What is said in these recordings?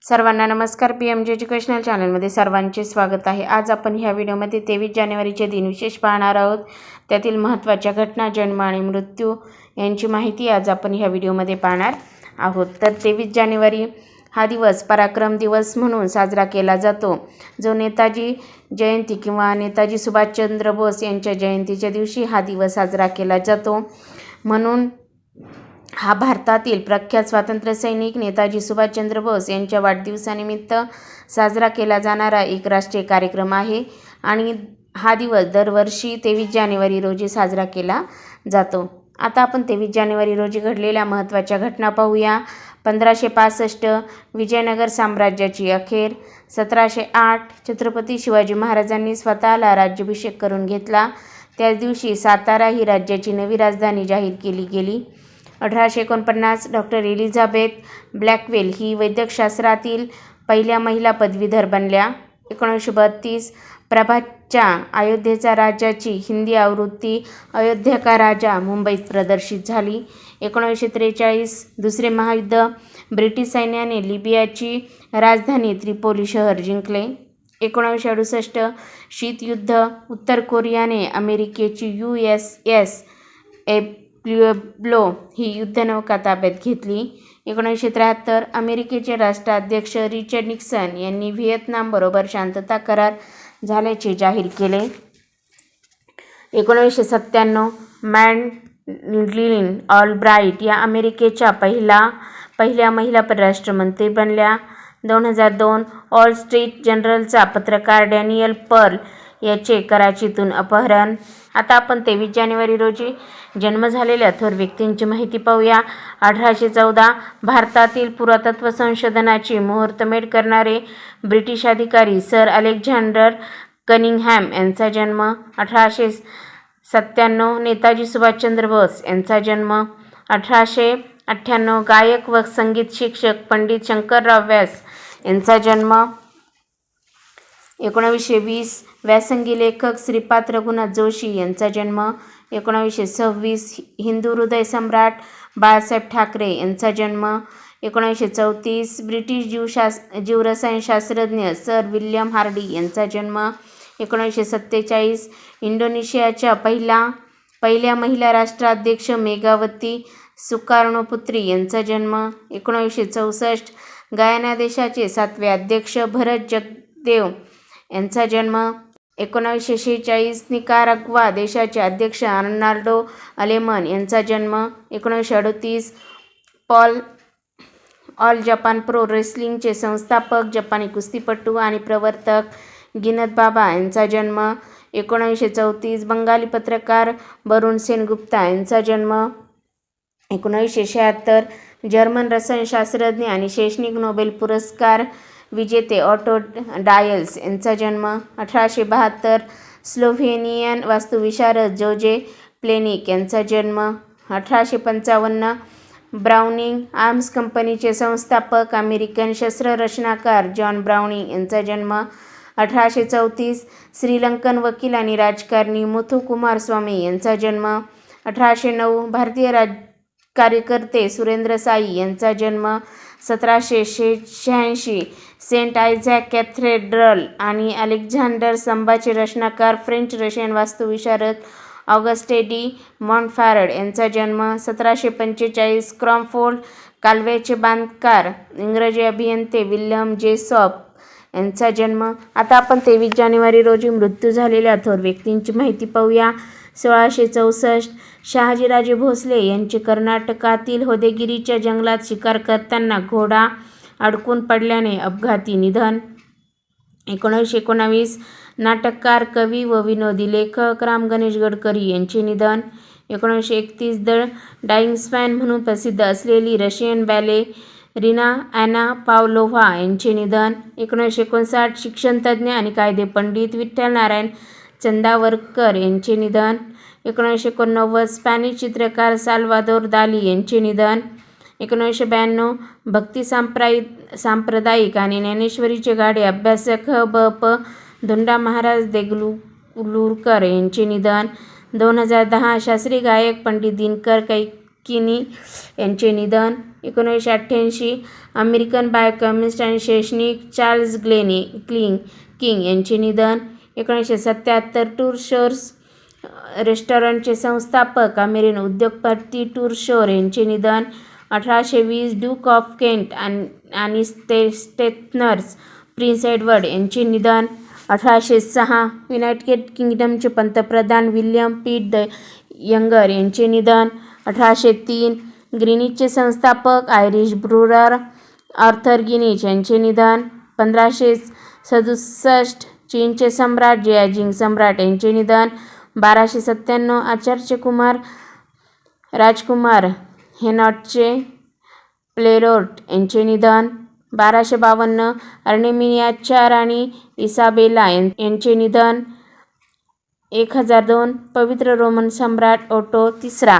सर्वांना नमस्कार. PMG educational चॅनलमध्ये सर्वांचे स्वागत आहे. आज आपण ह्या व्हिडिओमध्ये 23 जानेवारीचे दिनविशेष पाहणार आहोत. त्यातील महत्त्वाच्या घटना, जन्म आणि मृत्यू यांची माहिती आज आपण ह्या व्हिडिओमध्ये पाहणार आहोत. तर 23 जानेवारी हा दिवस पराक्रम दिवस म्हणून साजरा केला जातो, जो नेताजी जयंती किंवा नेताजी सुभाषचंद्र बोस यांच्या जयंतीच्या दिवशी हा दिवस साजरा केला जातो. म्हणून हा भारतातील प्रख्यात स्वातंत्र्यसैनिक नेताजी सुभाषचंद्र बोस यांच्या वाढदिवसानिमित्त साजरा केला जाणारा एक राष्ट्रीय कार्यक्रम आहे आणि हा दिवस दरवर्षी 23 जानेवारी रोजी साजरा केला जातो. आता आपण 23 जानेवारी रोजी घडलेल्या महत्त्वाच्या घटना पाहूया. 1565 विजयनगर साम्राज्याची अखेर. 1708 छत्रपती शिवाजी महाराजांनी स्वतःला राज्याभिषेक करून घेतला. त्याच दिवशी सातारा ही राज्याची नवी राजधानी जाहीर केली गेली. 1849 डॉक्टर एलिझाबेथ ब्लॅकवेल ही वैद्यकशास्त्रातील पहिल्या महिला पदवीधर बनल्या. 1932 प्रभातच्या अयोध्येचा राजाची हिंदी आवृत्ती अयोध्या का राजा मुंबईत प्रदर्शित झाली. 1943 दुसरे महायुद्ध. ब्रिटिश सैन्याने लिबियाची राजधानी त्रिपोली शहर जिंकले. 1968 शीतयुद्ध. उत्तर कोरियाने अमेरिकेची USS प्युएब्लो ही युद्धनौका ताब्यात घेतली. 1973 अमेरिकेचे राष्ट्राध्यक्ष रिचर्ड निक्सन यांनी व्हिएतनामबरोबर शांतता करार झाल्याचे जाहीर केले. 1997 मॅडलिन ऑलब्राईट या अमेरिकेच्या पहिल्या महिला परराष्ट्रमंत्री बनल्या. 2002 वॉल स्ट्रीट जर्नलचा पत्रकार डॅनियल पर्ल याचे कराचीतून अपहरण. आता आपण 23 जानेवारी रोजी जन्म झालेल्या थोर व्यक्तींची माहिती पाहूया. 1814 भारतातील पुरातत्व संशोधनाची मुहूर्तमेढ करणारे ब्रिटिश अधिकारी सर अलेक्झांडर कनिंगहॅम यांचा जन्म. 1897 नेताजी सुभाषचंद्र बोस यांचा जन्म. 1898 गायक व संगीत शिक्षक पंडित शंकरराव व्यास यांचा जन्म. 1920 व्यासंगी लेखक श्रीपाद रघुनाथ जोशी यांचा जन्म. 1926 हिंदू हृदय सम्राट बाळासाहेब ठाकरे यांचा जन्म. 1934 ब्रिटिश जीवरसायनशास्त्रज्ञ सर विल्यम हार्डी यांचा जन्म. 1947 इंडोनेशियाच्या पहिल्या महिला राष्ट्राध्यक्ष मेघावती सुकार्णोपुत्री यांचा जन्म. 1964 गयाना देशाचे 7वे अध्यक्ष भरत जगदेव यांचा जन्म. 1946 निकाराग्वा देशाचे अध्यक्ष अर्नाल्डो अलेमन यांचा जन्म. 1938 ऑल जपान प्रो रेसलिंगचे संस्थापक जपानी कुस्तीपटू आणि प्रवर्तक गिनत बाबा यांचा जन्म. 1934 बंगाली पत्रकार बरुण सेनगुप्ता यांचा जन्म. 1976 जर्मन रसायनशास्त्रज्ञ आणि शैक्षणिक नोबेल पुरस्कार विजेते ऑटो डायल्स यांचा जन्म. 1872 स्लोव्हेनियन वास्तुविशारद जोजे प्लेनिक यांचा जन्म. 1855 ब्राउनिंग आर्म्स कंपनीचे संस्थापक अमेरिकन शस्त्ररचनाकार जॉन ब्राउनिंग यांचा जन्म. 1834 श्रीलंकन वकील आणि राजकारणी मुथु कुमारस्वामी यांचा जन्म. 1809 भारतीय कार्यकर्ते सुरेंद्र साई यांचा जन्म. 1786 सेंट आयझॅक कॅथेड्रल आणि अलेक्झांडर स्तंभाचे रचनाकार फ्रेंच रशियन वास्तुविशारद ऑगस्टे डी मॉन्टफॅरड यांचा जन्म. 1745 क्रॉमफोर्ड कालव्याचे बांधकार इंग्रजी अभियंते विल्यम जेसॉप यांचा जन्म. आता आपण 23 जानेवारी रोजी मृत्यू झालेल्या थोर व्यक्तींची माहिती पाहूया. 1664 शहाजीराजे भोसले यांचे कर्नाटकातील होदेगिरीच्या जंगलात शिकार करताना घोडा अडकून पडल्याने अपघाती निधन. 1919 नाटककार, कवी व विनोदी लेखक राम गणेश गडकरी यांचे निधन. 1931 द डाईंग स्पॅन म्हणून प्रसिद्ध असलेली रशियन बॅलेरिना ॲना पावलोव्हा यांचे निधन. 1959 शिक्षणतज्ज्ञ आणि कायदेपंडित विठ्ठल नारायण चंदावरकर यांचे निधन. 1989 स्पॅनिश चित्रकार साल्वादोर दाली यांचे निधन. 1992 भक्ती सांप्रदायिक आणि ज्ञानेश्वरीचे गाढे अभ्यासक ब.प. धोंडा महाराज देगलूरकर यांचे निधन. 2010 शास्त्रीय गायक पंडित दिनकर किनी यांचे निधन. 1988 अमेरिकन बायोकेमिस्ट आणि शैक्षणिक चार्ल्स किंग यांचे निधन. 1977 टूर शोर्स रेस्टॉरंटचे संस्थापक अमेरिकन उद्योगपती टूर शोर यांचे निधन. 1820 ड्यूक ऑफ केंट आणि स्टेथनर्स प्रिन्स एडवर्ड यांचे निधन. 1806 युनायटेड किंगडमचे पंतप्रधान विल्यम पीट द यंगर यांचे निधन. 1803 ग्रीनिचचे संस्थापक आयरिश ब्रुअर आर्थर गिनीच यांचे निधन. 1567 चीनचे सम्राट जियाजिंग सम्राट यांचे निधन. 1297 आचार्य राजकुमार हेनॉटचे प्लेरोट यांचे निधन. 1252 अर्मेनियाच्या राणी इसाबेला यांचे निधन. 1002 पवित्र रोमन सम्राट ओटो तिसरा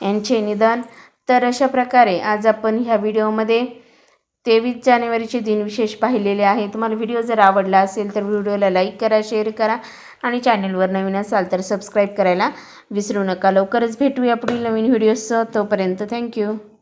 यांचे निधन. तर अशा प्रकारे आज आपण ह्या व्हिडिओमध्ये 23 जानेवारीचे दिनविशेष पाहिलेले आहे. तुम्हाला व्हिडिओ जर आवडला असेल तर व्हिडिओला लाईक करा, शेअर करा आणि चॅनलवर नवीन असाल तर सबस्क्राईब करायला विसरू नका. लवकरच भेटूया पुढील नवीन व्हिडिओसह. तोपर्यंत थँक्यू.